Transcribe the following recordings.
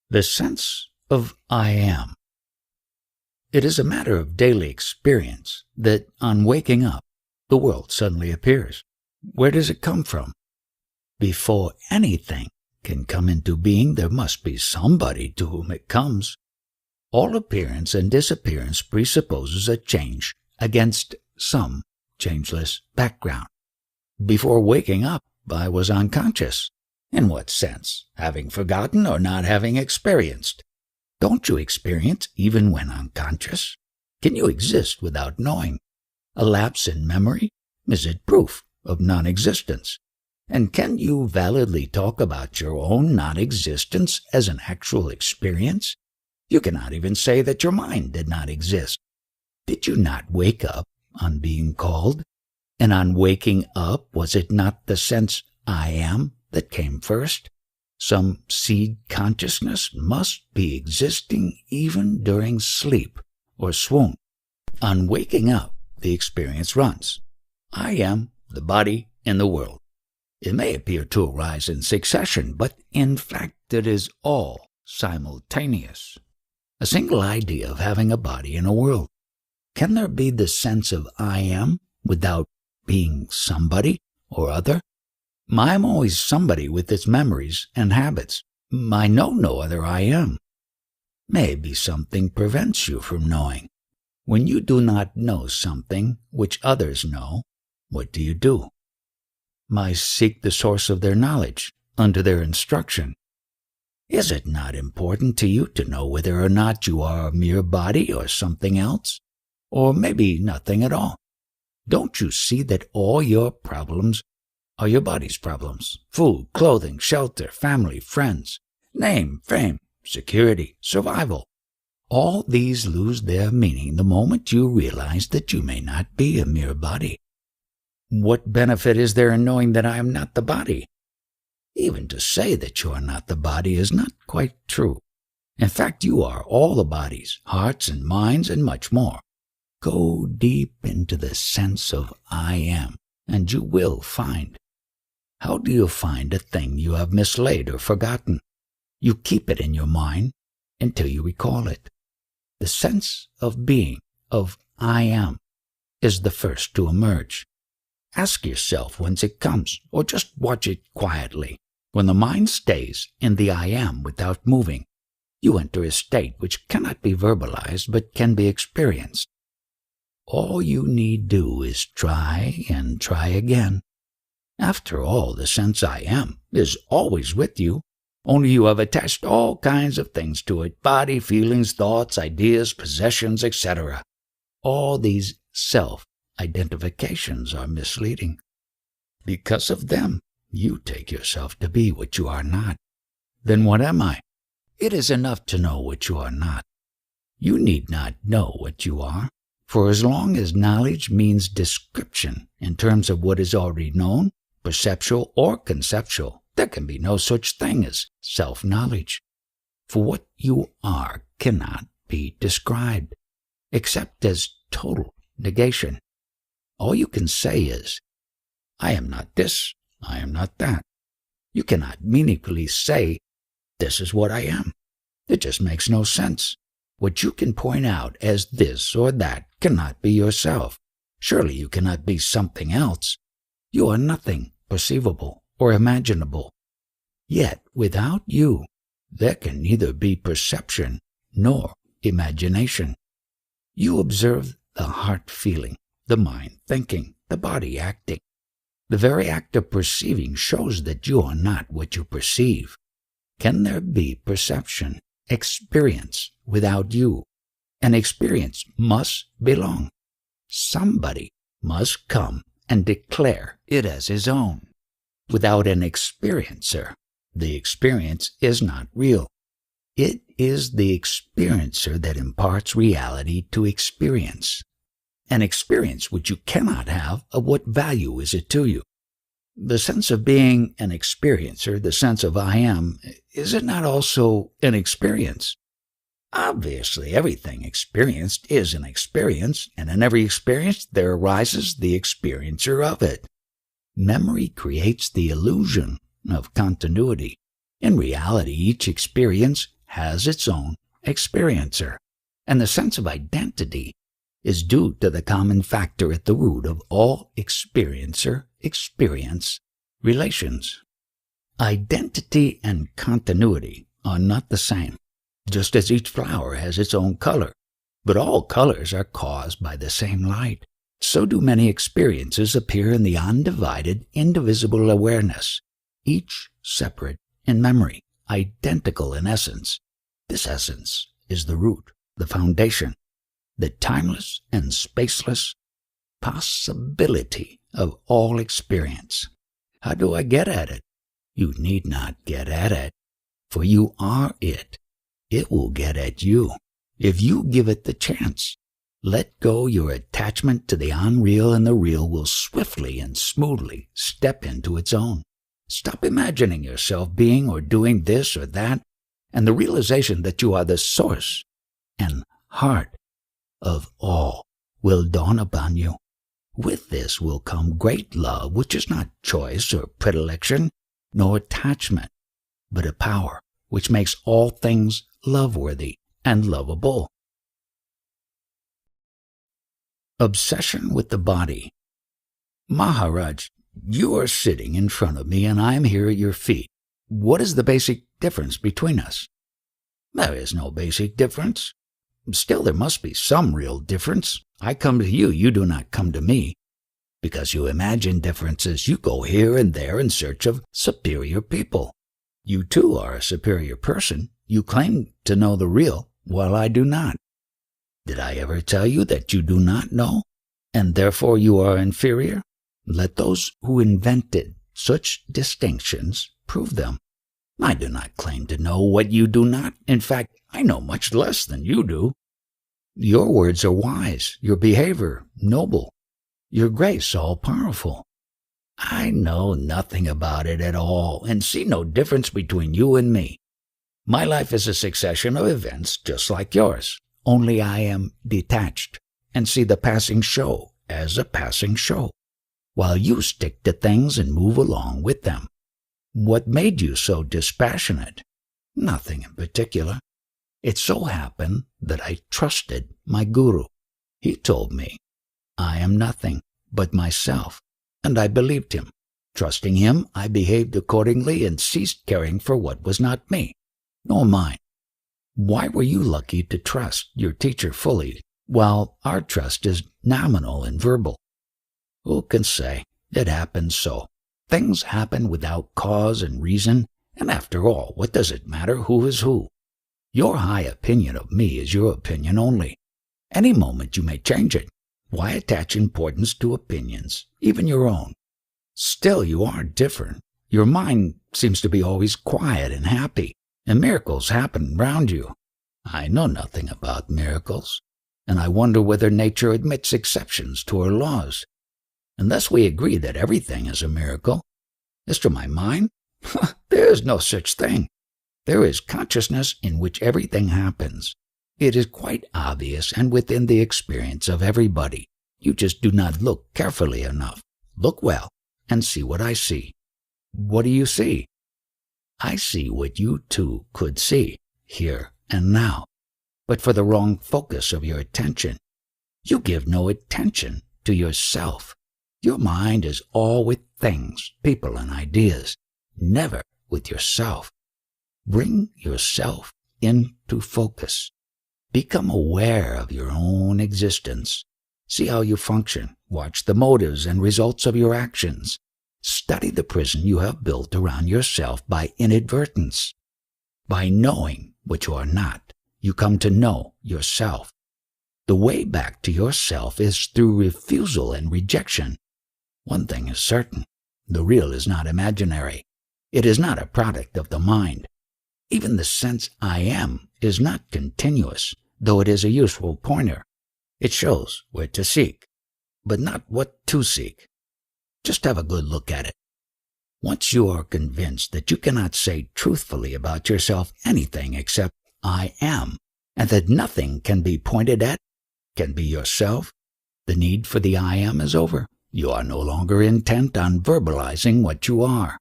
The sense of I am. It is a matter of daily experience that on waking up, the world suddenly appears. Where does it come from? Before anything can come into being, there must be somebody to whom it comes. All appearance and disappearance presupposes a change against some changeless background. Before waking up, I was unconscious. In what sense? Having forgotten or not having experienced? Don't you experience even when unconscious? Can you exist without knowing? A lapse in memory? Is it proof of non-existence? And can you validly talk about your own non-existence as an actual experience? You cannot even say that your mind did not exist. Did you not wake up on being called? And on waking up, was it not the sense I am that came first? Some seed consciousness must be existing even during sleep or swoon. On waking up, the experience runs. I am the body in the world. It may appear to arise in succession, but in fact it is all simultaneous. A single idea of having a body in a world. Can there be the sense of I am without being somebody or other? I am always somebody with its memories and habits. I know no other I am. Maybe something prevents you from knowing. When you do not know something which others know, what do? I seek the source of their knowledge, under their instruction. Is it not important to you to know whether or not you are a mere body or something else? Or maybe nothing at all? Don't you see that all your problems are your body's problems? Food, clothing, shelter, family, friends, name, fame, security, survival. All these lose their meaning the moment you realize that you may not be a mere body. What benefit is there in knowing that I am not the body? Even to say that you are not the body is not quite true. In fact, you are all the bodies, hearts and minds, and much more. Go deep into the sense of I am, and you will find. How do you find a thing you have mislaid or forgotten? You keep it in your mind until you recall it. The sense of being, of I am, is the first to emerge. Ask yourself whence it comes, or just watch it quietly. When the mind stays in the I am without moving, you enter a state which cannot be verbalized but can be experienced. All you need do is try and try again. After all, the sense I am is always with you, only you have attached all kinds of things to it, body, feelings, thoughts, ideas, possessions, etc. All these self-identifications are misleading. Because of them, you take yourself to be what you are not. Then what am I? It is enough to know what you are not. You need not know what you are, for as long as knowledge means description in terms of what is already known, perceptual or conceptual, there can be no such thing as self-knowledge. For what you are cannot be described, except as total negation. All you can say is, I am not this, I am not that. You cannot meaningfully say, this is what I am. It just makes no sense. What you can point out as this or that cannot be yourself. Surely you cannot be something else. You are nothing perceivable or imaginable. Yet without you, there can neither be perception nor imagination. You observe the heart feeling, the mind thinking, the body acting. The very act of perceiving shows that you are not what you perceive. Can there be perception, experience, without you? An experience must belong. Somebody must come and declare it as his own. Without an experiencer, the experience is not real. It is the experiencer that imparts reality to experience. An experience which you cannot have, of what value is it to you? The sense of being an experiencer, the sense of I am, is it not also an experience? Obviously, everything experienced is an experience, and in every experience there arises the experiencer of it. Memory creates the illusion of continuity. In reality, each experience has its own experiencer, and the sense of identity is due to the common factor at the root of all experiencer-experience relations. Identity and continuity are not the same, just as each flower has its own color, but all colors are caused by the same light. So do many experiences appear in the undivided, indivisible awareness, each separate in memory, identical in essence. This essence is the root, the foundation, the timeless and spaceless possibility of all experience. How do I get at it? You need not get at it, for you are it. It will get at you, if you give it the chance. Let go your attachment to the unreal, and the real will swiftly and smoothly step into its own. Stop imagining yourself being or doing this or that, and the realization that you are the source and heart of all will dawn upon you. With this will come great love, which is not choice or predilection, nor attachment, but a power which makes all things love-worthy and lovable. Obsession with the body. Maharaj, you are sitting in front of me and I am here at your feet. What is the basic difference between us? There is no basic difference. Still, there must be some real difference. I come to you, you do not come to me. Because you imagine differences, you go here and there in search of superior people. You too are a superior person. You claim to know the real, while I do not. Did I ever tell you that you do not know, and therefore you are inferior? Let those who invented such distinctions prove them. I do not claim to know what you do not. In fact, I know much less than you do. Your words are wise, your behavior noble, your grace all-powerful. I know nothing about it at all, and see no difference between you and me. My life is a succession of events just like yours. Only I am detached and see the passing show as a passing show, while you stick to things and move along with them. What made you so dispassionate? Nothing in particular. It so happened that I trusted my guru. He told me, I am nothing but myself, and I believed him. Trusting him, I behaved accordingly and ceased caring for what was not me, nor mine. Why were you lucky to trust your teacher fully, while our trust is nominal and verbal? Who can say? It happens so. Things happen without cause and reason, and after all, what does it matter who is who? Your high opinion of me is your opinion only. Any moment you may change it. Why attach importance to opinions, even your own? Still, you are different. Your mind seems to be always quiet and happy, and miracles happen round you. I know nothing about miracles, and I wonder whether nature admits exceptions to her laws. Unless we agree that everything is a miracle. As to my mind, there is no such thing. There is consciousness in which everything happens. It is quite obvious and within the experience of everybody. You just do not look carefully enough. Look well and see what I see. What do you see? I see what you too could see, here and now, but for the wrong focus of your attention. You give no attention to yourself. Your mind is all with things, people, and ideas, never with yourself. Bring yourself into focus. Become aware of your own existence. See how you function. Watch the motives and results of your actions. Study the prison you have built around yourself by inadvertence. By knowing what you are not, you come to know yourself. The way back to yourself is through refusal and rejection. One thing is certain, the real is not imaginary. It is not a product of the mind. Even the sense I am is not continuous, though it is a useful pointer. It shows where to seek, but not what to seek. Just have a good look at it. Once you are convinced that you cannot say truthfully about yourself anything except I am, and that nothing can be pointed at, can be yourself, the need for the I am is over. You are no longer intent on verbalizing what you are.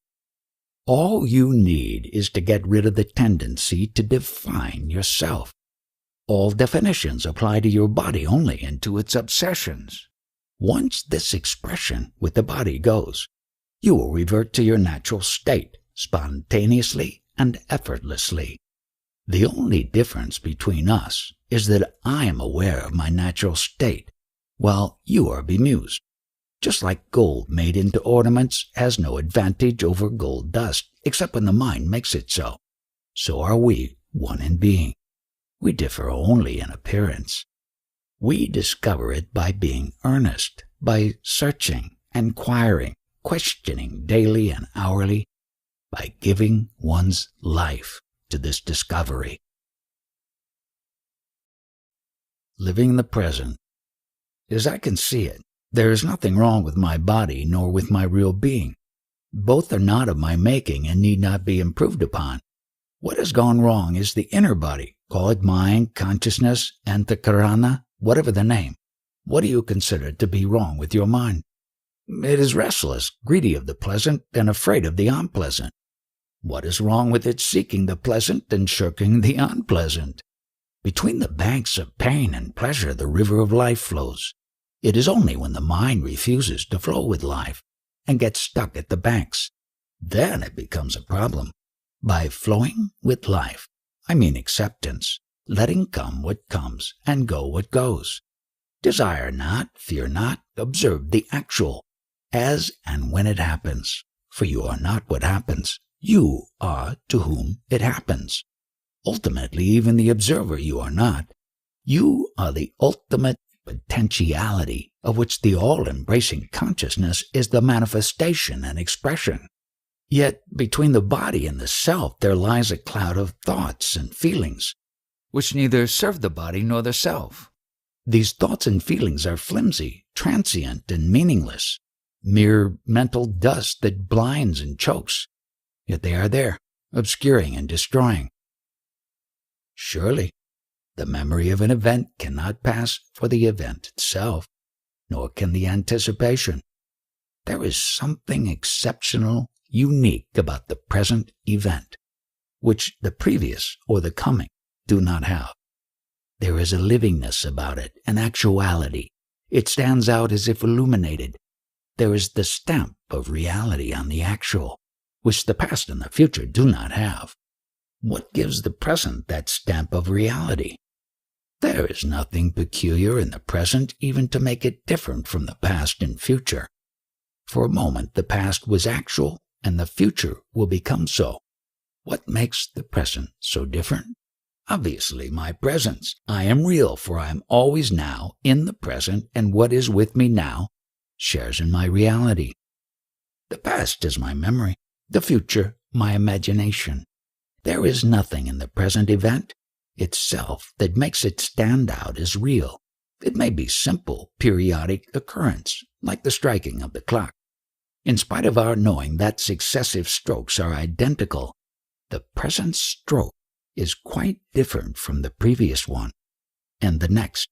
All you need is to get rid of the tendency to define yourself. All definitions apply to your body only and to its obsessions. Once this expression with the body goes, you will revert to your natural state, spontaneously and effortlessly. The only difference between us is that I am aware of my natural state, while you are bemused. Just like gold made into ornaments has no advantage over gold dust, except when the mind makes it so. So are we one in being. We differ only in appearance. We discover it by being earnest, by searching, inquiring, questioning daily and hourly, by giving one's life to this discovery. Living the present. As I can see it, there is nothing wrong with my body nor with my real being. Both are not of my making and need not be improved upon. What has gone wrong is the inner body, call it mind, consciousness, antahkarana, whatever the name. What do you consider to be wrong with your mind? It is restless, greedy of the pleasant, and afraid of the unpleasant. What is wrong with it seeking the pleasant and shirking the unpleasant? Between the banks of pain and pleasure the river of life flows. It is only when the mind refuses to flow with life and gets stuck at the banks, then it becomes a problem. By flowing with life, I mean acceptance, letting come what comes and go what goes. Desire not, fear not, observe the actual, as and when it happens. For you are not what happens, you are to whom it happens. Ultimately, even the observer you are not. You are the ultimate potentiality of which the all-embracing consciousness is the manifestation and expression. Yet between the body and the self there lies a cloud of thoughts and feelings, which neither serve the body nor the self. These thoughts and feelings are flimsy, transient, and meaningless, mere mental dust that blinds and chokes, yet they are there, obscuring and destroying. Surely, the memory of an event cannot pass for the event itself, nor can the anticipation. There is something exceptional, unique about the present event, which the previous or the coming do not have. There is a livingness about it, an actuality. It stands out as if illuminated. There is the stamp of reality on the actual, which the past and the future do not have. What gives the present that stamp of reality? There is nothing peculiar in the present even to make it different from the past and future. For a moment the past was actual, and the future will become so. What makes the present so different? Obviously my presence. I am real, for I am always now in the present, and what is with me now shares in my reality. The past is my memory, the future my imagination. There is nothing in the present event itself that makes it stand out as real. It may be simple, periodic occurrence, like the striking of the clock. In spite of our knowing that successive strokes are identical, the present stroke is quite different from the previous one and the next.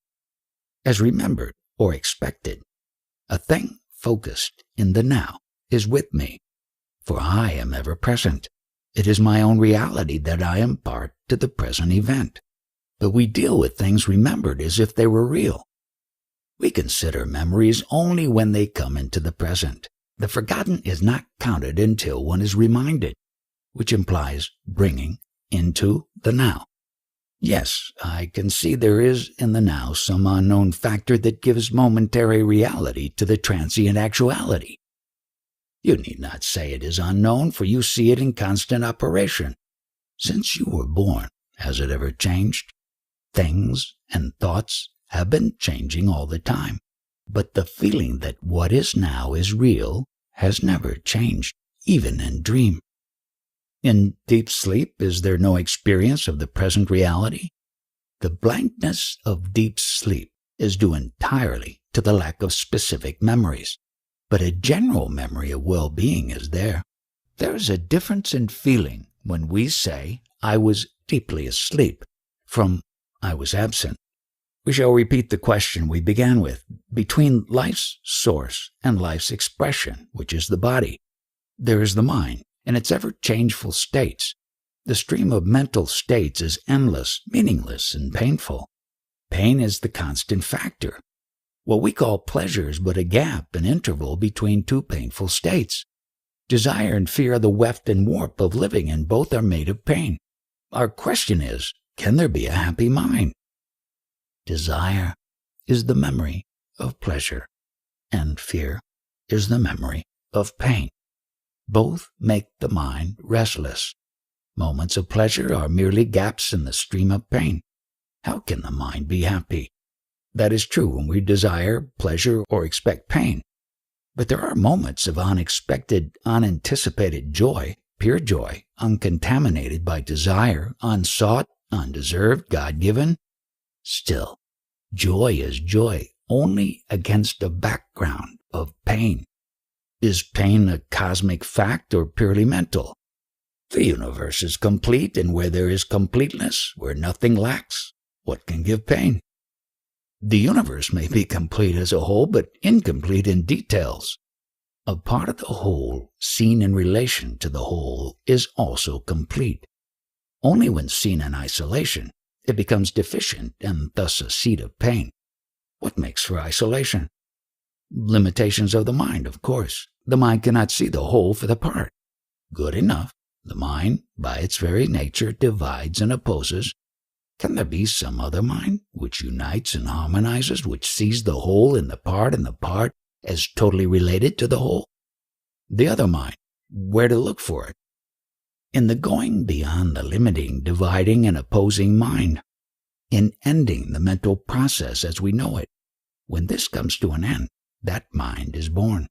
As remembered or expected, a thing focused in the now is with me, for I am ever present. It is my own reality that I impart to the present event. But we deal with things remembered as if they were real. We consider memories only when they come into the present. The forgotten is not counted until one is reminded, which implies bringing into the now. Yes, I can see there is in the now some unknown factor that gives momentary reality to the transient actuality. You need not say it is unknown, for you see it in constant operation. Since you were born, has it ever changed? Things and thoughts have been changing all the time, but the feeling that what is now is real has never changed, even in dream. In deep sleep, is there no experience of the present reality? The blankness of deep sleep is due entirely to the lack of specific memories, but a general memory of well-being is there. There is a difference in feeling when we say, I was deeply asleep, from I was absent. We shall repeat the question we began with. Between life's source and life's expression, which is the body, there is the mind, in its ever-changeful states. The stream of mental states is endless, meaningless, and painful. Pain is the constant factor. What we call pleasure is but a gap, an interval between two painful states. Desire and fear are the weft and warp of living, and both are made of pain. Our question is, can there be a happy mind? Desire is the memory of pleasure, and fear is the memory of pain. Both make the mind restless. Moments of pleasure are merely gaps in the stream of pain. How can the mind be happy? That is true when we desire pleasure or expect pain. But there are moments of unexpected, unanticipated joy, pure joy, uncontaminated by desire, unsought, undeserved, God-given. Still, joy is joy only against a background of pain. Is pain a cosmic fact or purely mental? The universe is complete, and where there is completeness, where nothing lacks, what can give pain? The universe may be complete as a whole, but incomplete in details. A part of the whole, seen in relation to the whole, is also complete. Only when seen in isolation, it becomes deficient and thus a seat of pain. What makes for isolation? Limitations of the mind, of course. The mind cannot see the whole for the part. Good enough. The mind, by its very nature, divides and opposes. Can there be some other mind which unites and harmonizes, which sees the whole in the part and the part as totally related to the whole? The other mind, where to look for it? In the going beyond the limiting, dividing, and opposing mind. In ending the mental process as we know it. When this comes to an end, that mind is born.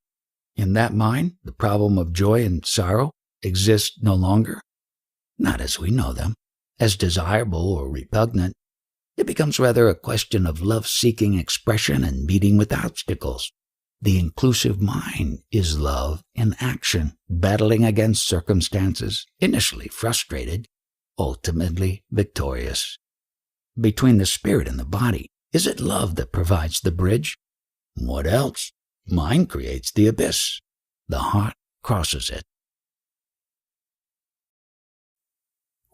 In that mind, the problem of joy and sorrow exists no longer. Not as we know them, as desirable or repugnant. It becomes rather a question of love-seeking expression and meeting with obstacles. The inclusive mind is love in action, battling against circumstances, initially frustrated, ultimately victorious. Between the spirit and the body, is it love that provides the bridge? What else? Mind creates the abyss. The heart crosses it.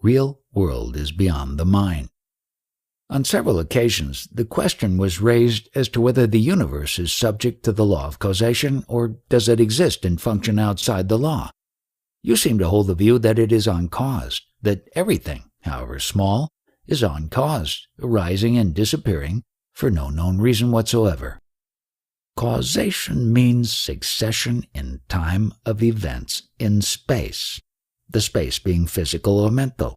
Real world is beyond the mind. On several occasions, the question was raised as to whether the universe is subject to the law of causation, or does it exist and function outside the law? You seem to hold the view that it is uncaused, that everything, however small, is uncaused, arising and disappearing for no known reason whatsoever. Causation means succession in time of events in space, the space being physical or mental.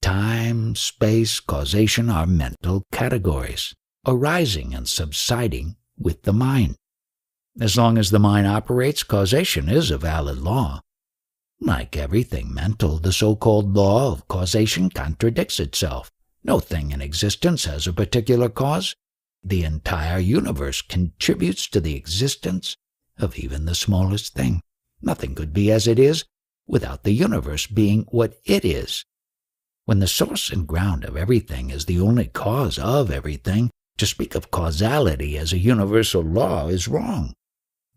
Time, space, causation are mental categories, arising and subsiding with the mind. As long as the mind operates, causation is a valid law. Like everything mental, the so-called law of causation contradicts itself. No thing in existence has a particular cause. The entire universe contributes to the existence of even the smallest thing. Nothing could be as it is without the universe being what it is. When the source and ground of everything is the only cause of everything, to speak of causality as a universal law is wrong.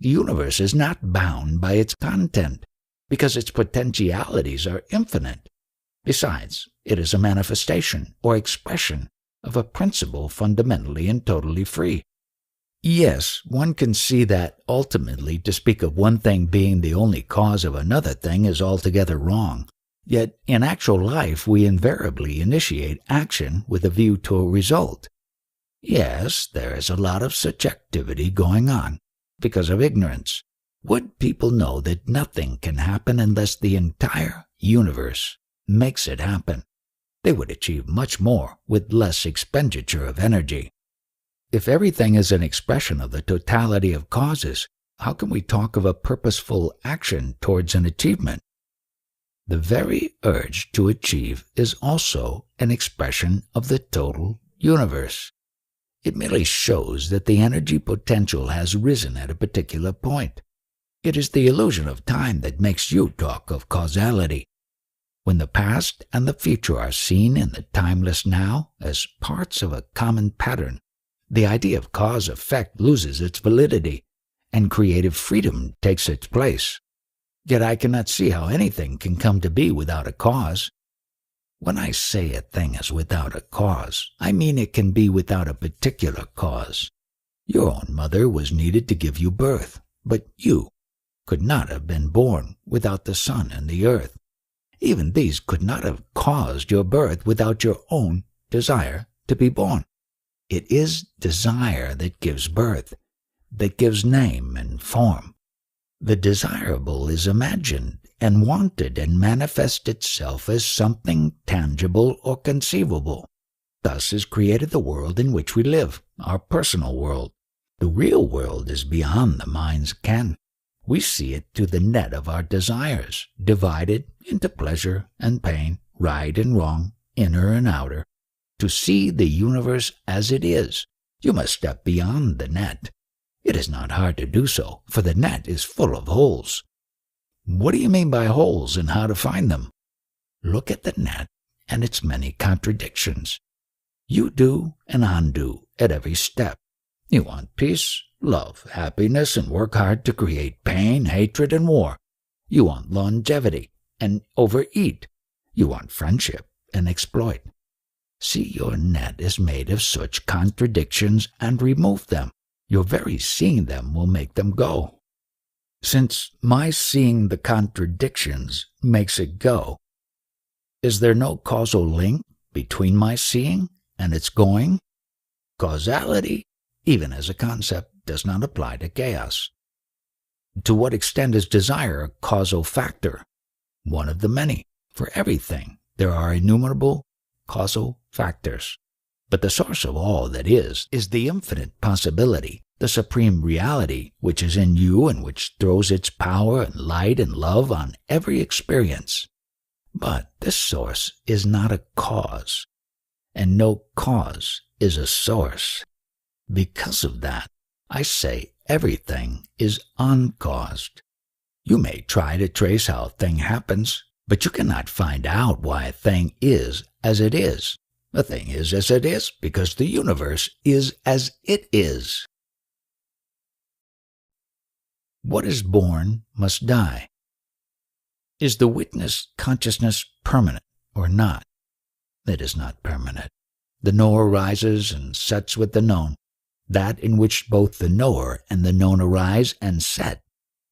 The universe is not bound by its content, because its potentialities are infinite. Besides, it is a manifestation or expression of a principle fundamentally and totally free. Yes, one can see that ultimately to speak of one thing being the only cause of another thing is altogether wrong. Yet in actual life we invariably initiate action with a view to a result. Yes, there is a lot of such activity going on because of ignorance. Would people know that nothing can happen unless the entire universe makes it happen? They would achieve much more with less expenditure of energy. If everything is an expression of the totality of causes, how can we talk of a purposeful action towards an achievement? The very urge to achieve is also an expression of the total universe. It merely shows that the energy potential has risen at a particular point. It is the illusion of time that makes you talk of causality. When the past and the future are seen in the timeless now as parts of a common pattern, the idea of cause-effect loses its validity, and creative freedom takes its place. Yet I cannot see how anything can come to be without a cause. When I say a thing is without a cause, I mean it can be without a particular cause. Your own mother was needed to give you birth, but you could not have been born without the sun and the earth. Even these could not have caused your birth without your own desire to be born. It is desire that gives birth, that gives name and form. The desirable is imagined and wanted and manifests itself as something tangible or conceivable. Thus is created the world in which we live, our personal world. The real world is beyond the mind's ken. We see it through the net of our desires, divided into pleasure and pain, right and wrong, inner and outer. To see the universe as it is, you must step beyond the net. It is not hard to do so, for the net is full of holes. What do you mean by holes and how to find them? Look at the net and its many contradictions. You do and undo at every step. You want peace, love, happiness, and work hard to create pain, hatred, and war. You want longevity and overeat. You want friendship and exploit. See your net is made of such contradictions and remove them. Your very seeing them will make them go. Since my seeing the contradictions makes it go, is there no causal link between my seeing and its going? Causality, even as a concept, does not apply to chaos. To what extent is desire a causal factor? One of the many. For everything, there are innumerable causal factors. But the source of all that is the infinite possibility, the supreme reality which is in you and which throws its power and light and love on every experience. But this source is not a cause, and no cause is a source. Because of that, I say everything is uncaused. You may try to trace how a thing happens, but you cannot find out why a thing is as it is. A thing is as it is because the universe is as it is. What is born must die. Is the witness consciousness permanent or not? It is not permanent. The knower rises and sets with the known. That in which both the knower and the known arise and set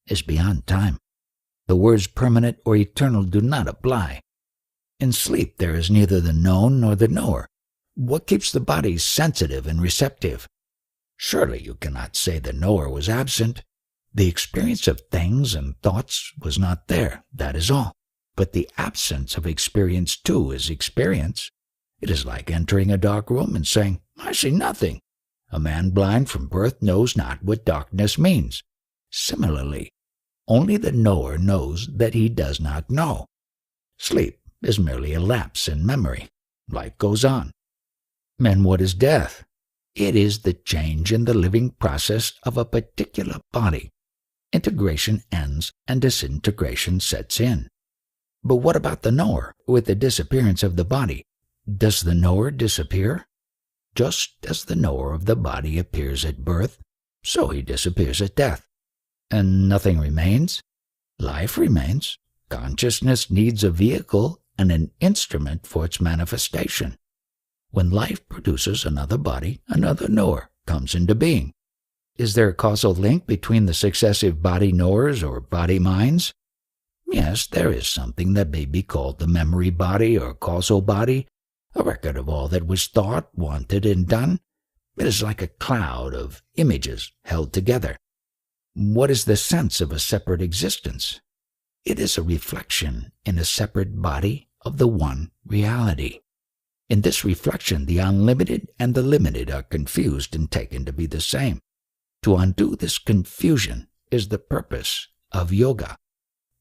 is beyond time. The words permanent or eternal do not apply. In sleep there is neither the known nor the knower. What keeps the body sensitive and receptive? Surely you cannot say the knower was absent. The experience of things and thoughts was not there, that is all. But the absence of experience too is experience. It is like entering a dark room and saying, "I see nothing." A man blind from birth knows not what darkness means. Similarly, only the knower knows that he does not know. Sleep is merely a lapse in memory. Life goes on. And what is death? It is the change in the living process of a particular body. Integration ends and disintegration sets in. But what about the knower with the disappearance of the body? Does the knower disappear? Just as the knower of the body appears at birth, so he disappears at death. And nothing remains? Life remains. Consciousness needs a vehicle and an instrument for its manifestation. When life produces another body, another knower comes into being. Is there a causal link between the successive body knowers or body minds? Yes, there is something that may be called the memory body or causal body, a record of all that was thought, wanted, and done. It is like a cloud of images held together. What is the sense of a separate existence? It is a reflection in a separate body of the one reality. In this reflection, the unlimited and the limited are confused and taken to be the same. To undo this confusion is the purpose of yoga.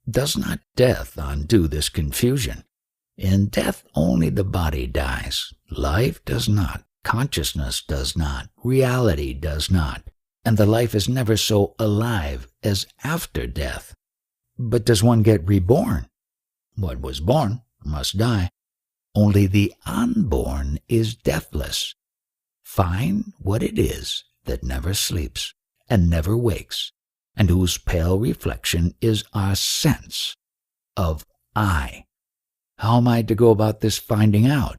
Does not death undo this confusion? In death only the body dies. Life does not. Consciousness does not. Reality does not. And the life is never so alive as after death. But does one get reborn? What was born must die. Only the unborn is deathless. Find what it is that never sleeps and never wakes, and whose pale reflection is our sense of I. How am I to go about this finding out?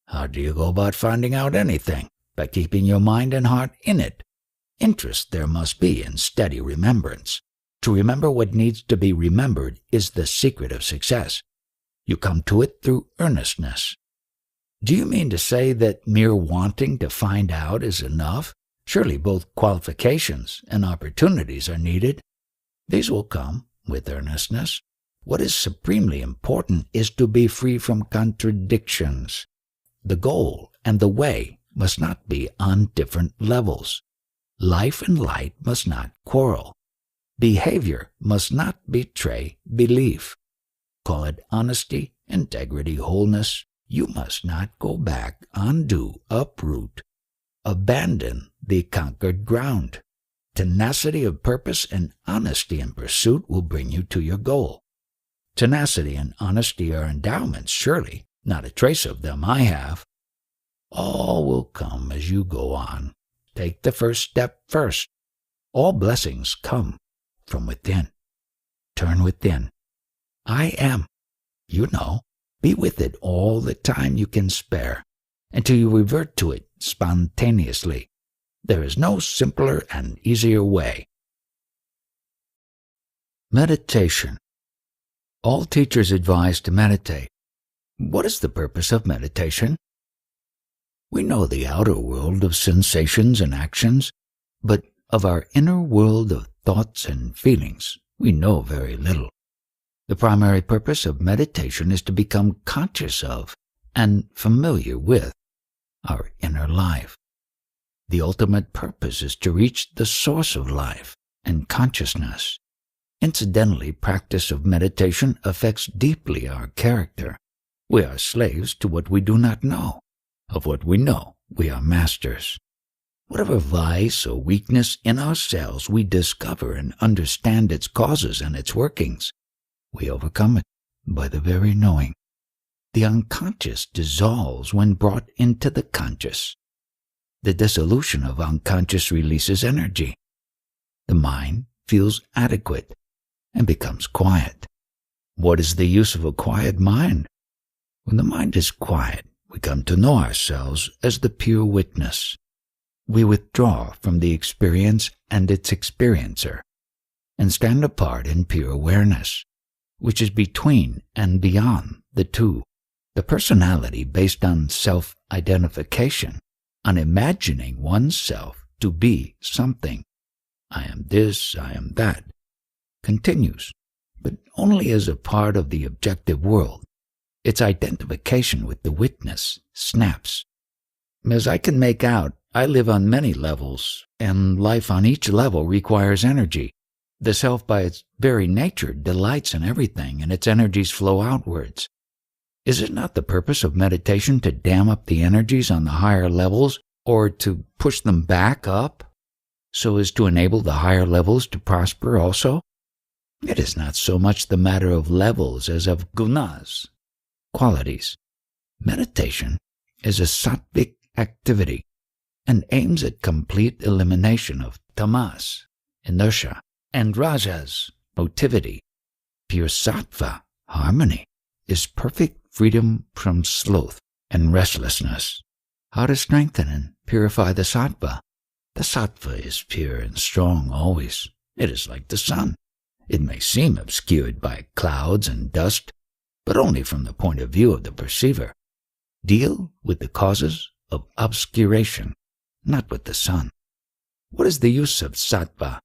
How do you go about finding out anything? By keeping your mind and heart in it. Interest there must be in steady remembrance. To remember what needs to be remembered is the secret of success. You come to it through earnestness. Do you mean to say that mere wanting to find out is enough? Surely both qualifications and opportunities are needed. These will come with earnestness. What is supremely important is to be free from contradictions. The goal and the way must not be on different levels. Life and light must not quarrel. Behavior must not betray belief. Call it honesty, integrity, wholeness. You must not go back, undo, uproot, abandon the conquered ground. Tenacity of purpose and honesty in pursuit will bring you to your goal. Tenacity and honesty are endowments, surely. Not a trace of them I have. All will come as you go on. Take the first step first. All blessings come from within. Turn within. I am. You know. Be with it all the time you can spare, until you revert to it spontaneously. There is no simpler and easier way. Meditation. All teachers advise to meditate. What is the purpose of meditation? We know the outer world of sensations and actions, but of our inner world of thoughts and feelings, we know very little. The primary purpose of meditation is to become conscious of and familiar with our inner life. The ultimate purpose is to reach the source of life and consciousness. Incidentally, practice of meditation affects deeply our character. We are slaves to what we do not know. Of what we know, we are masters. Whatever vice or weakness in ourselves we discover and understand its causes and its workings, we overcome it by the very knowing. The unconscious dissolves when brought into the conscious. The dissolution of unconscious releases energy. The mind feels adequate and becomes quiet. What is the use of a quiet mind? When the mind is quiet, we come to know ourselves as the pure witness. We withdraw from the experience and its experiencer, and stand apart in pure awareness, which is between and beyond the two. The personality based on self-identification, on imagining oneself to be something. I am this, I am that, continues, but only as a part of the objective world. Its identification with the witness snaps. As I can make out, I live on many levels, and life on each level requires energy. The self by its very nature delights in everything, and its energies flow outwards. Is it not the purpose of meditation to dam up the energies on the higher levels, or to push them back up, so as to enable the higher levels to prosper also? It is not so much the matter of levels as of gunas, qualities. Meditation is a sattvic activity and aims at complete elimination of tamas, inertia, and rajas, motivity. Pure sattva, harmony, is perfect freedom from sloth and restlessness. How to strengthen and purify the sattva? The sattva is pure and strong always. It is like the sun. It may seem obscured by clouds and dust, but only from the point of view of the perceiver. Deal with the causes of obscuration, not with the sun. What is the use of sattva?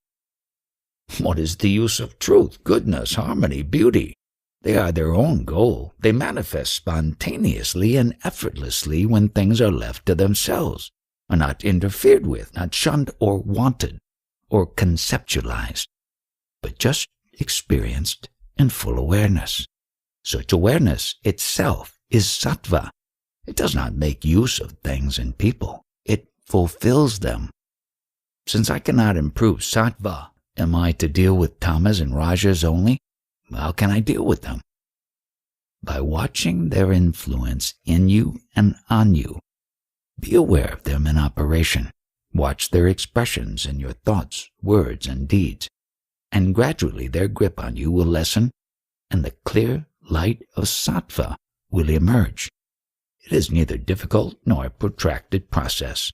What is the use of truth, goodness, harmony, beauty? They are their own goal. They manifest spontaneously and effortlessly when things are left to themselves, are not interfered with, not shunned or wanted or conceptualized, but just experienced in full awareness. Such awareness itself is sattva. It does not make use of things and people. It fulfills them. Since I cannot improve sattva, am I to deal with tamas and rajas only? How can I deal with them? By watching their influence in you and on you. Be aware of them in operation. Watch their expressions in your thoughts, words, and deeds. and gradually their grip on you will lessen, and the clear light of sattva will emerge. It is neither difficult nor a protracted process.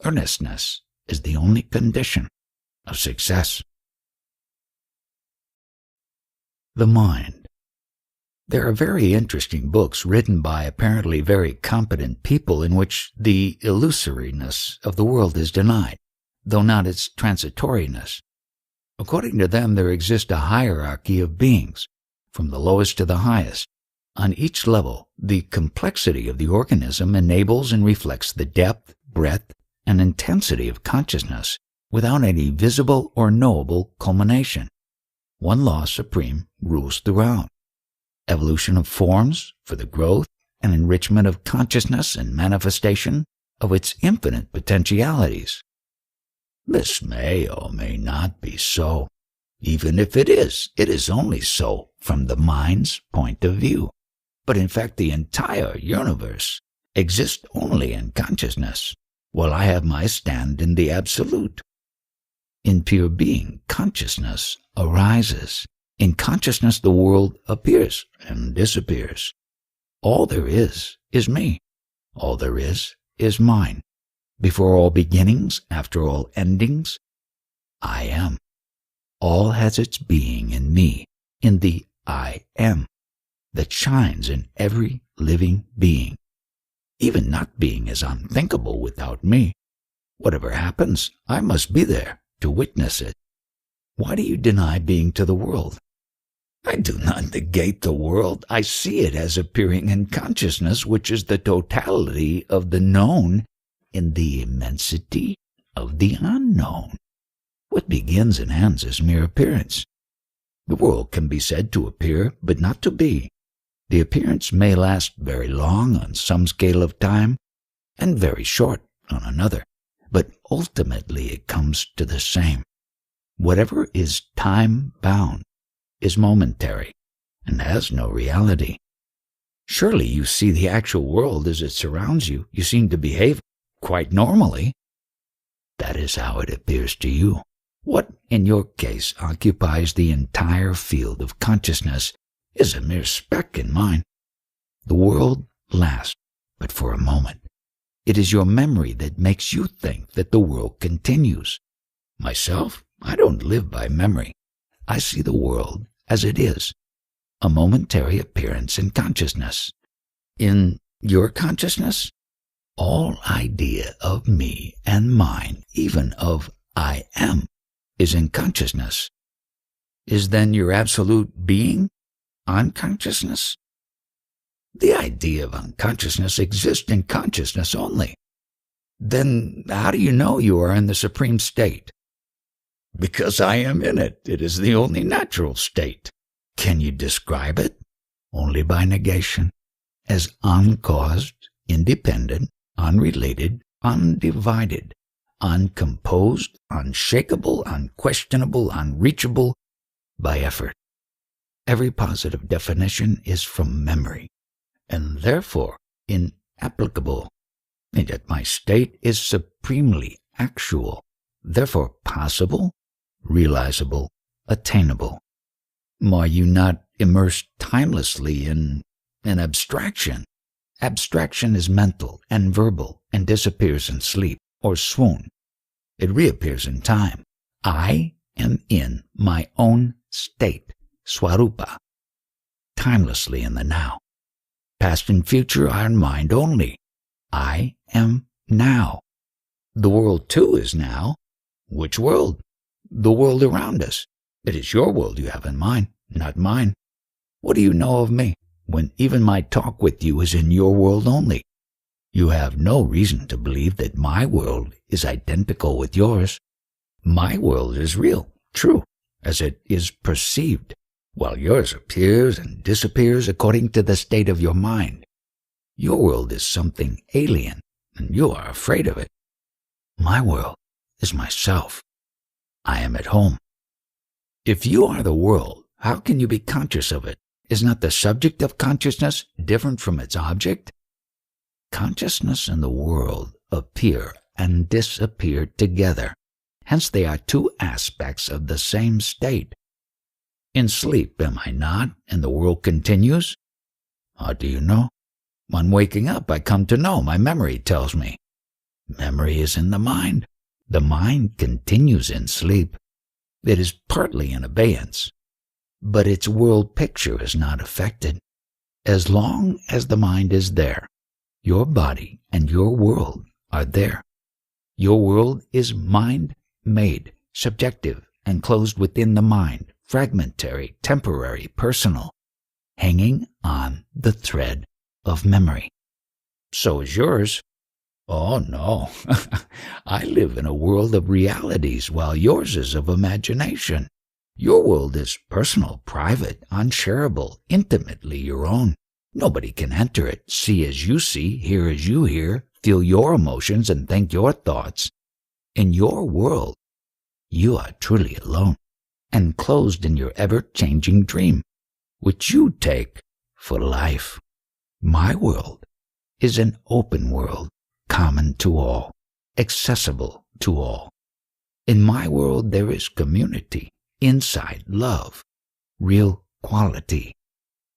Earnestness is the only condition of success. The mind. There are very interesting books written by apparently very competent people in which the illusoriness of the world is denied, though not its transitoriness. According to them, there exists a hierarchy of beings, from the lowest to the highest. On each level, the complexity of the organism enables and reflects the depth, breadth, and intensity of consciousness without any visible or knowable culmination. One law supreme rules throughout. Evolution of forms for the growth and enrichment of consciousness and manifestation of its infinite potentialities. This may or may not be so. Even if it is only so from the mind's point of view. But in fact, the entire universe exists only in consciousness, while I have my stand in the absolute. In pure being, consciousness arises. In consciousness, the world appears and disappears. All there is me. All there is mine. Before all beginnings, after all endings, I am. All has its being in me, in the I am, that shines in every living being. Even not being is unthinkable without me. Whatever happens, I must be there to witness it. Why do you deny being to the world? I do not negate the world. I see it as appearing in consciousness, which is the totality of the known in the immensity of the unknown. What begins and ends is mere appearance. The world can be said to appear, but not to be. The appearance may last very long on some scale of time, and very short on another, but ultimately it comes to the same. Whatever is time-bound is momentary and has no reality. Surely you see the actual world as it surrounds you. You seem to behave quite normally. That is how it appears to you. What, in your case, occupies the entire field of consciousness is a mere speck in mine. The world lasts but for a moment. It is your memory that makes you think that the world continues. Myself, I don't live by memory. I see the world as it is, a momentary appearance in consciousness. In your consciousness, all idea of me and mine, even of I am, is in consciousness. Is then your absolute being unconsciousness? The idea of unconsciousness exists in consciousness only. Then how do you know you are in the supreme state? Because I am in it. It is the only natural state. Can you describe it? Only by negation, as uncaused, independent, unrelated, undivided, uncomposed, unshakable, unquestionable, unreachable by effort. Every positive definition is from memory, and therefore inapplicable. And yet my state is supremely actual, therefore possible, realizable, attainable. Are you not immersed timelessly in abstraction? Abstraction is mental and verbal and disappears in sleep or swoon. It reappears in time. I am in my own state, swarupa, timelessly in the now. Past and future are in mind only. I am now. The world too is now. Which world? The world around us. It is your world you have in mind, not mine. What do you know of me, when even my talk with you is in your world only? You have no reason to believe that my world is identical with yours. My world is real, true, as it is perceived, while yours appears and disappears according to the state of your mind. Your world is something alien, and you are afraid of it. My world is myself. I am at home. If you are the world, how can you be conscious of it? Is not the subject of consciousness different from its object? Consciousness and the world appear and disappear together. Hence they are two aspects of the same state. In sleep, am I not, and the world continues? How do you know? On waking up, I come to know. My memory tells me. Memory is in the mind. The mind continues in sleep. It is partly in abeyance, but its world picture is not affected. As long as the mind is there, your body and your world are there. Your world is mind-made, subjective, and closed within the mind, fragmentary, temporary, personal, hanging on the thread of memory. So is yours. Oh, no. I live in a world of realities while yours is of imagination. Your world is personal, private, unshareable, intimately your own. Nobody can enter it, see as you see, hear as you hear, feel your emotions, and think your thoughts. In your world, you are truly alone, enclosed in your ever-changing dream, which you take for life. My world is an open world, common to all, accessible to all. In my world there is community, insight, love, real quality.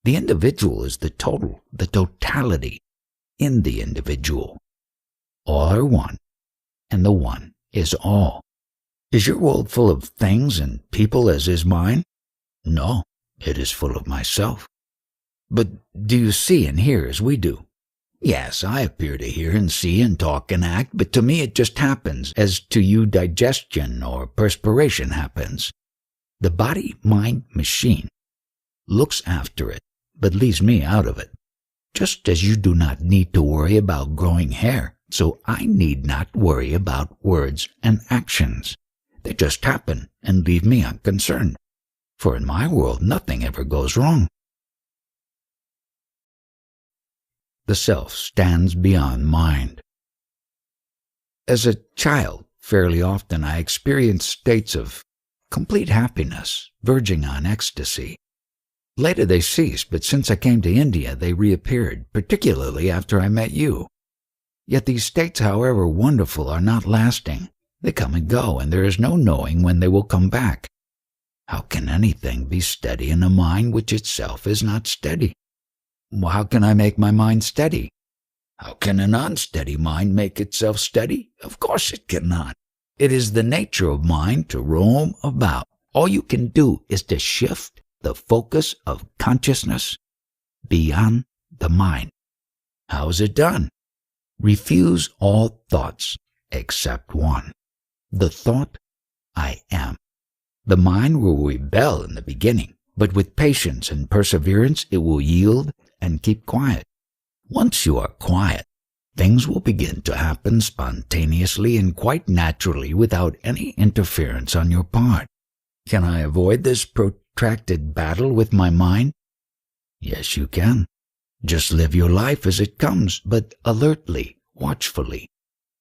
The individual is the total, the totality in the individual. All are one, and the one is all. Is your world full of things and people as is mine? No, it is full of myself. But do you see and hear as we do? Yes, I appear to hear and see and talk and act, but to me it just happens, as to you digestion or perspiration happens. The body-mind machine looks after it, but leaves me out of it. Just as you do not need to worry about growing hair, so I need not worry about words and actions. They just happen and leave me unconcerned. For in my world nothing ever goes wrong. The self stands beyond mind. As a child, fairly often I experienced states of complete happiness, verging on ecstasy. Later they ceased, but since I came to India they reappeared, particularly after I met you. Yet these states, however wonderful, are not lasting. They come and go, and there is no knowing when they will come back. How can anything be steady in a mind which itself is not steady? How can I make my mind steady? How can an unsteady mind make itself steady? Of course it cannot. It is the nature of mind to roam about. All you can do is to shift the focus of consciousness beyond the mind. How is it done? Refuse all thoughts except one. The thought, I am. The mind will rebel in the beginning, but with patience and perseverance it will yield and keep quiet. Once you are quiet, things will begin to happen spontaneously and quite naturally without any interference on your part. Can I avoid this protracted battle with my mind? Yes, you can. Just live your life as it comes, but alertly, watchfully,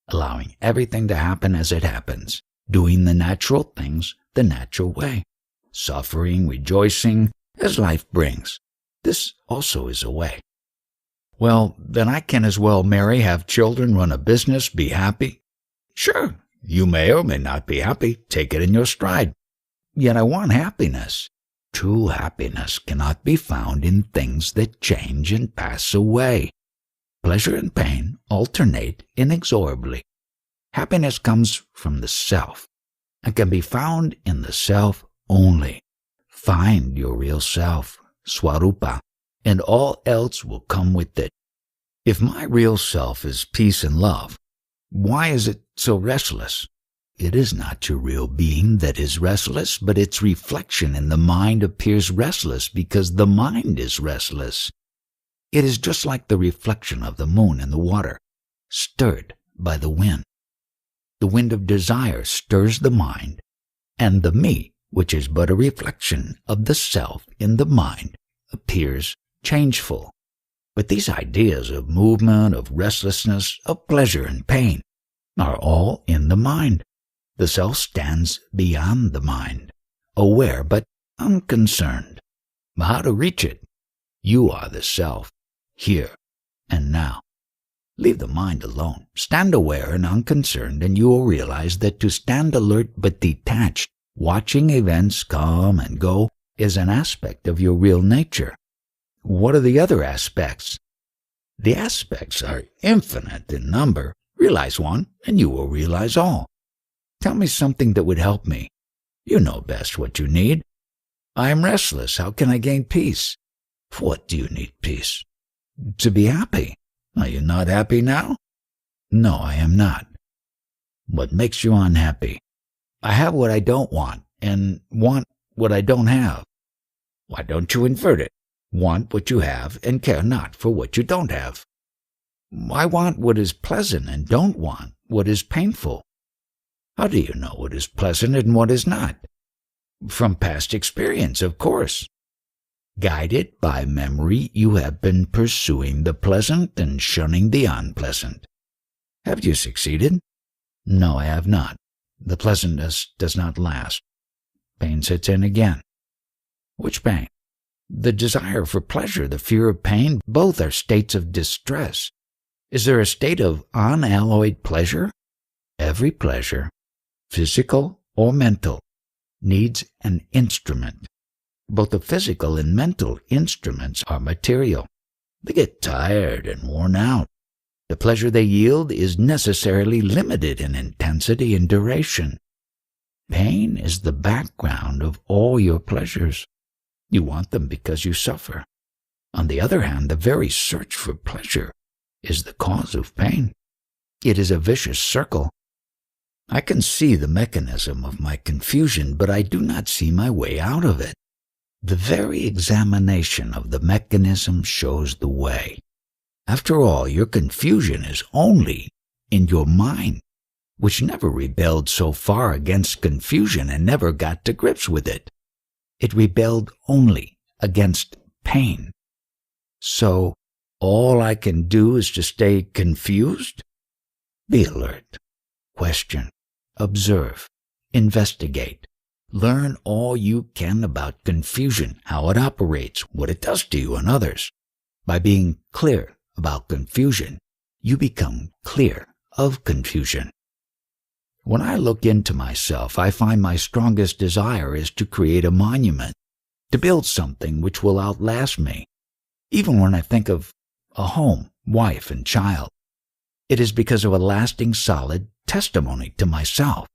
allowing everything to happen as it happens, doing the natural things the natural way, suffering, rejoicing, as life brings. This also is a way. Well, then I can as well marry, have children, run a business, be happy. Sure, you may or may not be happy. Take it in your stride. Yet I want happiness. True happiness cannot be found in things that change and pass away. Pleasure and pain alternate inexorably. Happiness comes from the self and can be found in the self only. Find your real self, Swarupa, and all else will come with it. If my real self is peace and love, why is it so restless? It is not your real being that is restless, but its reflection in the mind appears restless because the mind is restless. It is just like the reflection of the moon in the water, stirred by the wind. The wind of desire stirs the mind, and the me, which is but a reflection of the self in the mind, appears changeful. But these ideas of movement, of restlessness, of pleasure and pain are all in the mind. The self stands beyond the mind, aware but unconcerned. How to reach it? You are the self, here and now. Leave the mind alone. Stand aware and unconcerned, and you will realize that to stand alert but detached, watching events come and go, is an aspect of your real nature. What are the other aspects? The aspects are infinite in number. Realize one, and you will realize all. Tell me something that would help me. You know best what you need. I am restless. How can I gain peace? For what do you need peace? To be happy. Are you not happy now? No, I am not. What makes you unhappy? I have what I don't want, and want what I don't have. Why don't you invert it? Want what you have, and care not for what you don't have. I want what is pleasant, and don't want what is painful. How do you know what is pleasant and what is not? From past experience, of course. Guided by memory, you have been pursuing the pleasant and shunning the unpleasant. Have you succeeded? No, I have not. The pleasantness does not last. Pain sets in again. Which pain? The desire for pleasure, the fear of pain, both are states of distress. Is there a state of unalloyed pleasure? Every pleasure, physical or mental, needs an instrument. Both the physical and mental instruments are material. They get tired and worn out. The pleasure they yield is necessarily limited in intensity and duration. Pain is the background of all your pleasures. You want them because you suffer. On the other hand, the very search for pleasure is the cause of pain. It is a vicious circle. I can see the mechanism of my confusion, but I do not see my way out of it. The very examination of the mechanism shows the way. After all, your confusion is only in your mind, which never rebelled so far against confusion and never got to grips with it. It rebelled only against pain. So, all I can do is to stay confused? Be alert. Question. Observe. Investigate. Learn all you can about confusion, how it operates, what it does to you and others. By being clear about confusion, you become clear of confusion. When I look into myself, I find my strongest desire is to create a monument, to build something which will outlast me. Even when I think of a home, wife, and child, it is because of a lasting, solid testimony to myself.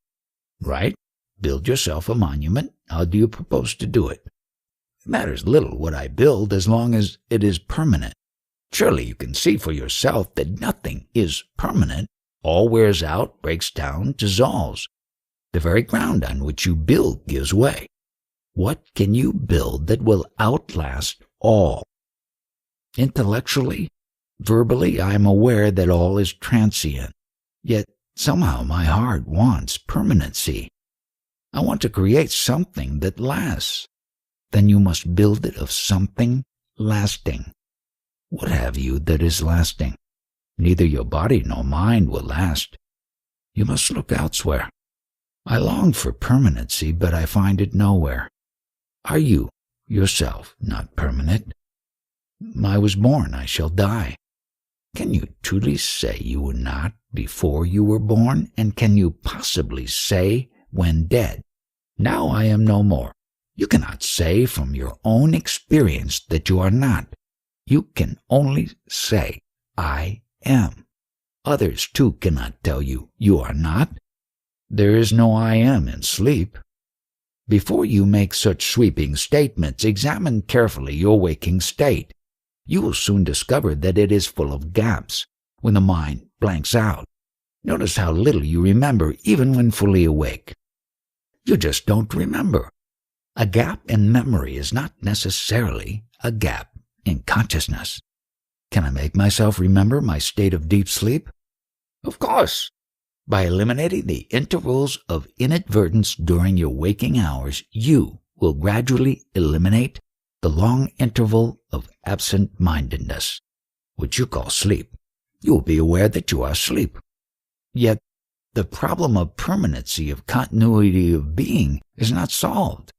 Right? Build yourself a monument. How do you propose to do it? It matters little what I build as long as it is permanent. Surely you can see for yourself that nothing is permanent. All wears out, breaks down, dissolves. The very ground on which you build gives way. What can you build that will outlast all? Intellectually, verbally, I am aware that all is transient. Yet somehow my heart wants permanency. I want to create something that lasts. Then you must build it of something lasting. What have you that is lasting? Neither your body nor mind will last. You must look elsewhere. I long for permanency, but I find it nowhere. Are you, yourself, not permanent? I was born, I shall die. Can you truly say you were not before you were born? And can you possibly say when dead, now I am no more? You cannot say from your own experience that you are not. You can only say, I am. Others too cannot tell you you are not. There is no I am in sleep. Before you make such sweeping statements, examine carefully your waking state. You will soon discover that it is full of gaps when the mind blanks out. Notice how little you remember even when fully awake. You just don't remember. A gap in memory is not necessarily a gap in consciousness. Can I make myself remember my state of deep sleep? Of course. By eliminating the intervals of inadvertence during your waking hours, you will gradually eliminate the long interval of absent-mindedness, which you call sleep. You will be aware that you are asleep. Yet, the problem of permanency, of continuity of being, is not solved.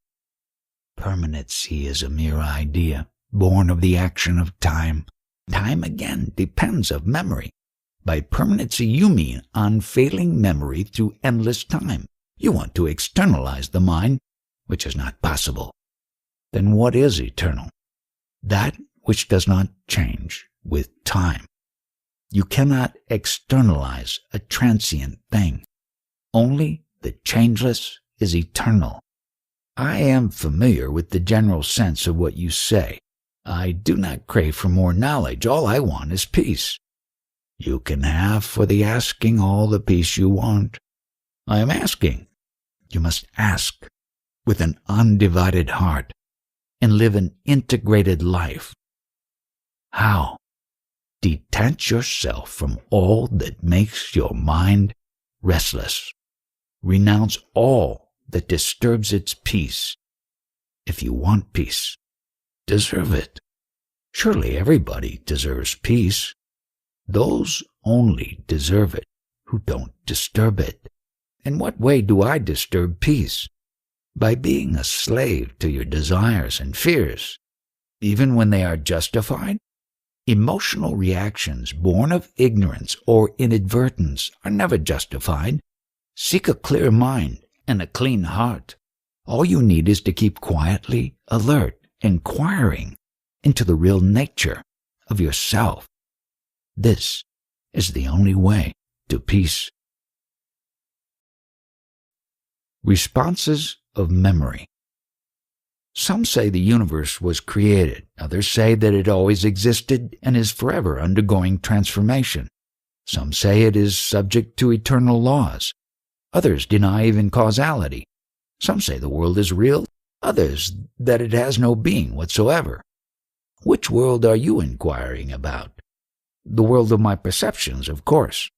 Permanency is a mere idea, born of the action of time. Time, again, depends of memory. By permanency, you mean unfailing memory through endless time. You want to externalize the mind, which is not possible. Then what is eternal? That which does not change with time. You cannot externalize a transient thing. Only the changeless is eternal. I am familiar with the general sense of what you say. I do not crave for more knowledge. All I want is peace. You can have for the asking all the peace you want. I am asking. You must ask with an undivided heart and live an integrated life. How? Detach yourself from all that makes your mind restless. Renounce all that disturbs its peace. If you want peace, deserve it. Surely everybody deserves peace. Those only deserve it who don't disturb it. In what way do I disturb peace? By being a slave to your desires and fears, even when they are justified. Emotional reactions born of ignorance or inadvertence are never justified. Seek a clear mind and a clean heart. All you need is to keep quietly alert, inquiring into the real nature of yourself. This is the only way to peace. Responses of memory. Some say the universe was created. Others say that it always existed and is forever undergoing transformation. Some say it is subject to eternal laws. Others deny even causality. Some say the world is real. Others that it has no being whatsoever. Which world are you inquiring about? The world of my perceptions, of course.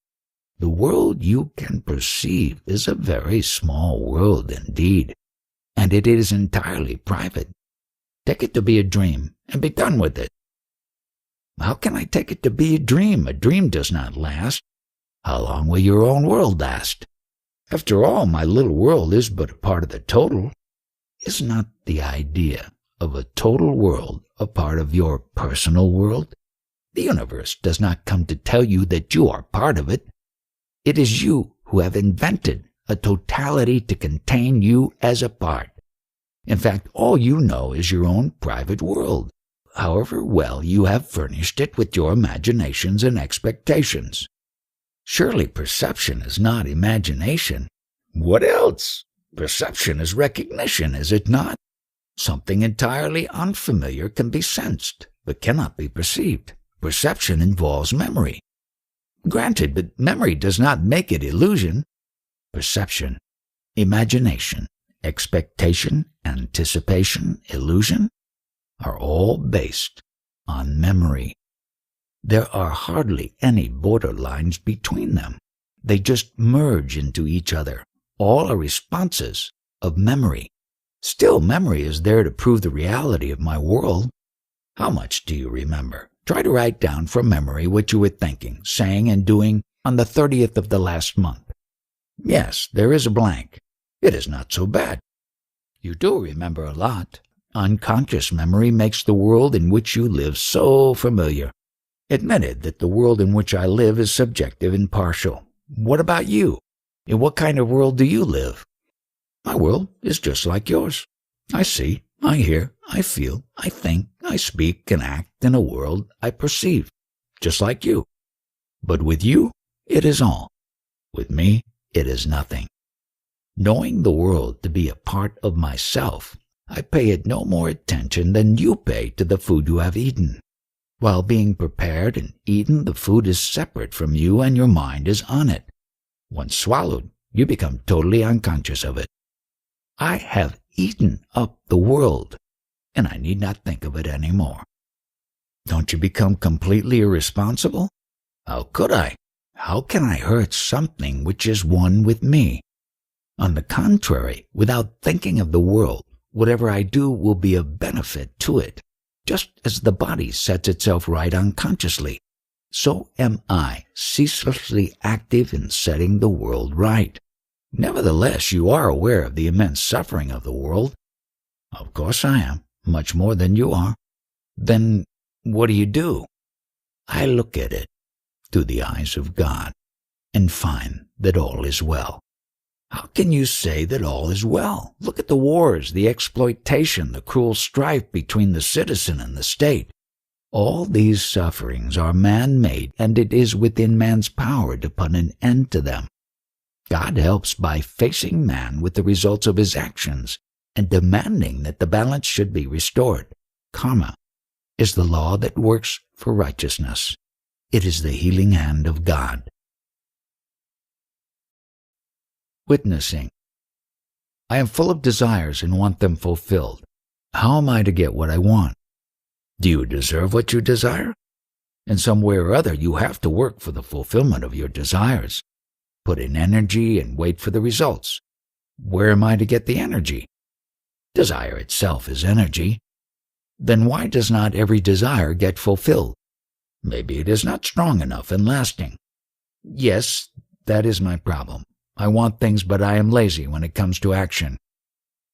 The world you can perceive is a very small world indeed, and it is entirely private. Take it to be a dream, and be done with it. How can I take it to be a dream? A dream does not last. How long will your own world last? After all, my little world is but a part of the total. Is not the idea of a total world a part of your personal world? The universe does not come to tell you that you are part of it. It is you who have invented a totality to contain you as a part. In fact, all you know is your own private world, however well you have furnished it with your imaginations and expectations. Surely perception is not imagination. What else? Perception is recognition, is it not? Something entirely unfamiliar can be sensed, but cannot be perceived. Perception involves memory. Granted, but memory does not make it illusion. Perception, imagination, expectation, anticipation, illusion are all based on memory. There are hardly any borderlines between them. They just merge into each other. All are responses of memory. Still, memory is there to prove the reality of my world. How much do you remember? Try to write down from memory what you were thinking, saying, and doing on the 30th of the last month. Yes, there is a blank. It is not so bad. You do remember a lot. Unconscious memory makes the world in which you live so familiar. Admitted that the world in which I live is subjective and partial. What about you? In what kind of world do you live? My world is just like yours. I see, I hear, I feel, I think, I speak and act in a world I perceive, just like you. But with you, it is all. With me, it is nothing. Knowing the world to be a part of myself, I pay it no more attention than you pay to the food you have eaten. While being prepared and eaten, the food is separate from you and your mind is on it. Once swallowed, you become totally unconscious of it. I have eaten up the world, and I need not think of it any more. Don't you become completely irresponsible? How could I? How can I hurt something which is one with me? On the contrary, without thinking of the world, whatever I do will be of benefit to it. Just as the body sets itself right unconsciously, so am I ceaselessly active in setting the world right. Nevertheless, you are aware of the immense suffering of the world. Of course I am, much more than you are. Then what do? I look at it through the eyes of God and find that all is well. How can you say that all is well? Look at the wars, the exploitation, the cruel strife between the citizen and the state. All these sufferings are man-made, and it is within man's power to put an end to them. God helps by facing man with the results of his actions and demanding that the balance should be restored. Karma is the law that works for righteousness. It is the healing hand of God. Witnessing. I am full of desires and want them fulfilled. How am I to get what I want? Do you deserve what you desire? In some way or other, you have to work for the fulfillment of your desires. Put in energy and wait for the results. Where am I to get the energy? Desire itself is energy. Then why does not every desire get fulfilled? Maybe it is not strong enough and lasting. Yes, that is my problem. I want things, but I am lazy when it comes to action.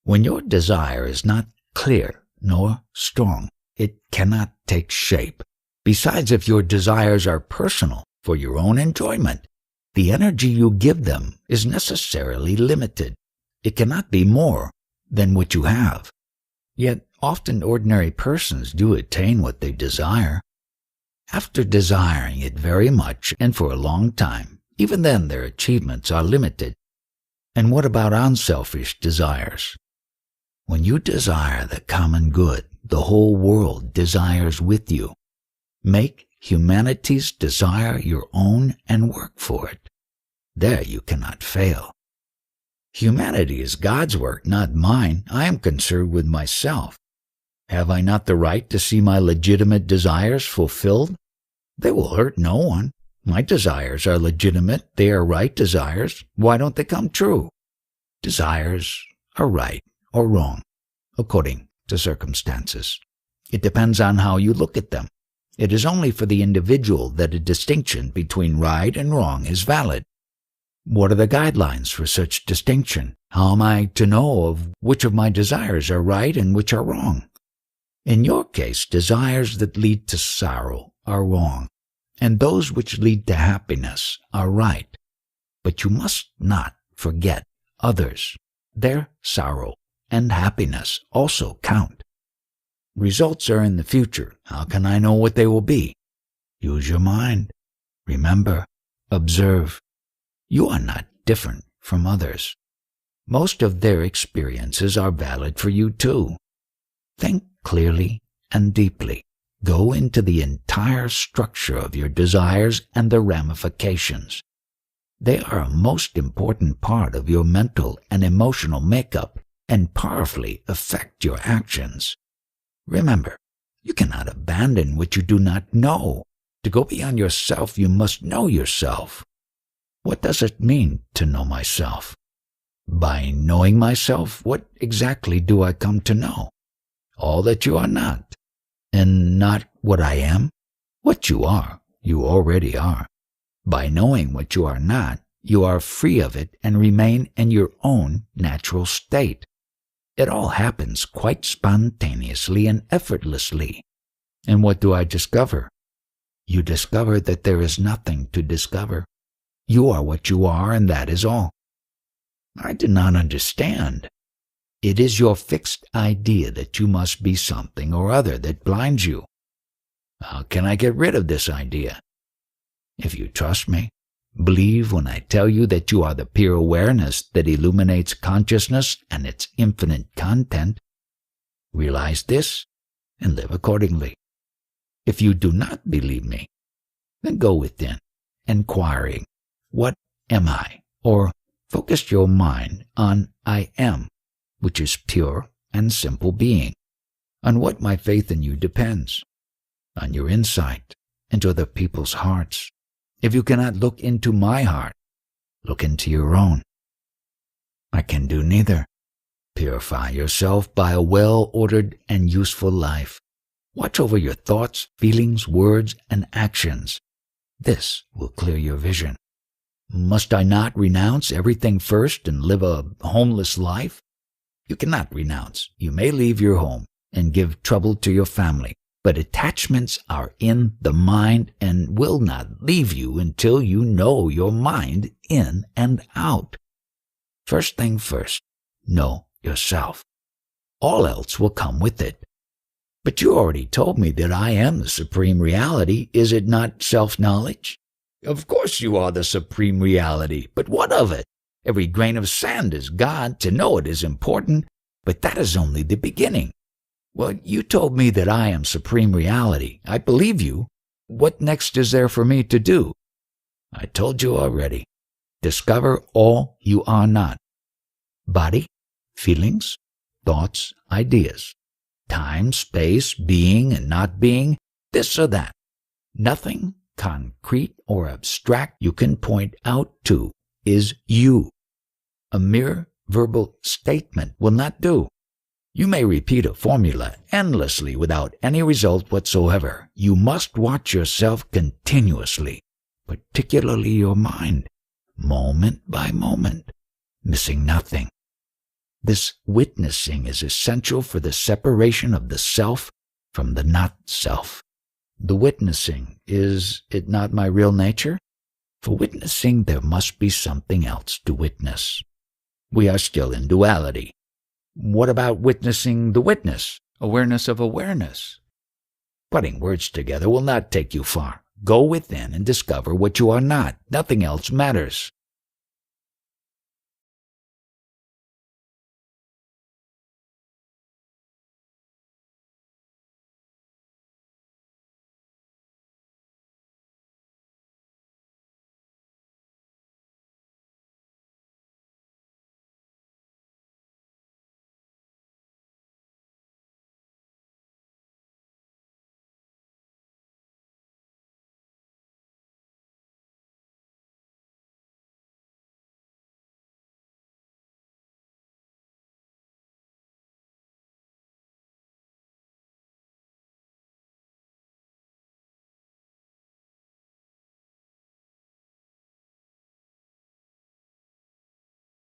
When your desire is not clear nor strong, it cannot take shape. Besides, if your desires are personal for your own enjoyment, the energy you give them is necessarily limited. It cannot be more than what you have. Yet often ordinary persons do attain what they desire. After desiring it very much and for a long time, even then their achievements are limited. And what about unselfish desires? When you desire the common good, the whole world desires with you. Make humanity's desire your own and work for it. There you cannot fail. Humanity is God's work, not mine. I am concerned with myself. Have I not the right to see my legitimate desires fulfilled? They will hurt no one. My desires are legitimate. They are right desires. Why don't they come true? Desires are right or wrong, according to circumstances. It depends on how you look at them. It is only for the individual that a distinction between right and wrong is valid. What are the guidelines for such distinction? How am I to know of which of my desires are right and which are wrong? In your case, desires that lead to sorrow are wrong, and those which lead to happiness are right. But you must not forget others. Their sorrow and happiness also count. Results are in the future. How can I know what they will be? Use your mind. Remember, observe. You are not different from others. Most of their experiences are valid for you too. Think clearly and deeply. Go into the entire structure of your desires and their ramifications. They are a most important part of your mental and emotional makeup and powerfully affect your actions. Remember, you cannot abandon what you do not know. To go beyond yourself, you must know yourself. What does it mean to know myself? By knowing myself, what exactly do I come to know? All that you are not, and not what I am. What you are, you already are. By knowing what you are not, you are free of it and remain in your own natural state. It all happens quite spontaneously and effortlessly. And what do I discover? You discover that there is nothing to discover. You are what you are, and that is all. I do not understand. It is your fixed idea that you must be something or other that blinds you. How can I get rid of this idea? If you trust me, believe when I tell you that you are the pure awareness that illuminates consciousness and its infinite content. Realize this and live accordingly. If you do not believe me, then go within, inquiring, what am I? Or focus your mind on I am, which is pure and simple being. On what my faith in you depends. On your insight into other people's hearts. If you cannot look into my heart, look into your own. I can do neither. Purify yourself by a well-ordered and useful life. Watch over your thoughts, feelings, words, and actions. This will clear your vision. Must I not renounce everything first and live a homeless life? You cannot renounce. You may leave your home and give trouble to your family, but attachments are in the mind and will not leave you until you know your mind in and out. First thing first, know yourself. All else will come with it. But you already told me that I am the supreme reality. Is it not self-knowledge? Of course you are the supreme reality, but what of it? Every grain of sand is God. To know it is important, but that is only the beginning. Well, you told me that I am supreme reality. I believe you. What next is there for me to do? I told you already. Discover all you are not. Body, feelings, thoughts, ideas, time, space, being and not being, this or that. Nothing concrete or abstract you can point out to is you. A mere verbal statement will not do. You may repeat a formula endlessly without any result whatsoever. You must watch yourself continuously, particularly your mind, moment by moment, missing nothing. This witnessing is essential for the separation of the self from the not-self. The witnessing, is it not my real nature? For witnessing, there must be something else to witness. We are still in duality. What about witnessing the witness, awareness of awareness? Putting words together will not take you far. Go within and discover what you are not. Nothing else matters.